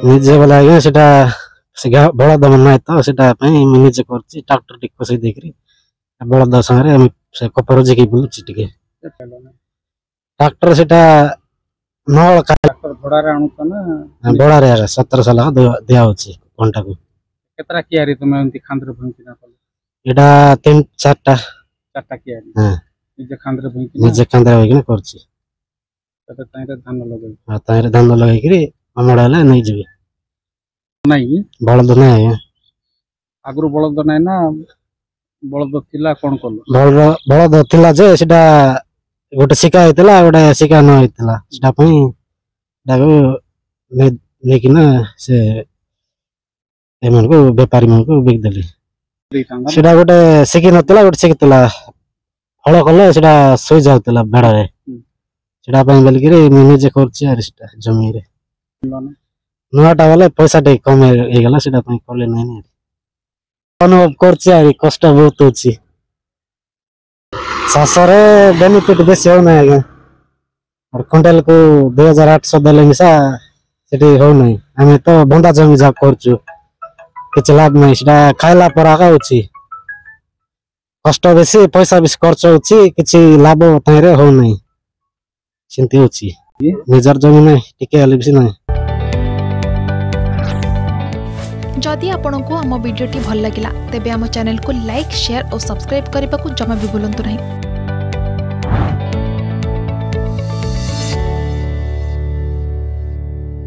ନିଜେ ବୋଲେ ଆଜ୍ଞା ସେଟା ବଳଦ ନାହିଁ ତ ସେଟା ପାଇଁ ମୁଁ ନିଜେ କରୁଛି ଟ୍ରାକ୍ଟର ଟିକେ କଷେଇ ଦେଇକିରି ବଳଦ ସାଙ୍ଗରେ ଆମେ ସେ କପର ଜିକି ବୁଲୁଛି ଟିକେ ଟ୍ରାକ୍ଟର ସେଟା ନଳ ट्रैक्टर भड़ारे आनुछ ना बड़ारे 1700 लाख दिया होची घंटाକୁ केतरा कियारी तुम एंती खांद्रे भंकिना कल एटा 3-4टा कियारी हां निजे खांद्रे भंकिना निजे खांद्रे होइकिना करछि तते ताइरे धान लगै हां ताइरे धान लगाइकिरी अमड़ा ले नै जिबे नहीं बळद नै आया आगुरु बळद नै ना बळद थिला कोन कोन बळद थिला जे सेटा गोटे शिका हेतला गोटे शिका न हेतला सेटा पई डागो लेकिन से एमन को व्यापारी मन को बिक देली सेटा गोटे शिकी नतला गोटे शिकीतला फळ कले सेटा सोई जाउतला बेडा रे सेटा पई बोल के मैं जे करछि आर सेटा जमी रे नोटा वाले पैसा टे कम हे गेला सेटा पई करले नै नै अनुभव करछि आर कष्ट बहुत होछि सासरे बेनिफिट बेसी हो नै आगे और क्विंटल को 2800 देले मिसा सेठी हो नै हमें तो बंदा जमी जा करछु किछ लाभ नै सेटा खाइला पर आगा होछि कष्ट बेसी पैसा बेसी खर्च होछि किछ लाभ ताइरे हो नै चिंती होछि निजर जमी नै टिके आले बेसी नै जदि आपंक आम भिडी भल लगा तेब आम चैनल को लाइक शेयर और सब्सक्राइब करने को जमा भी भूलु नहीं।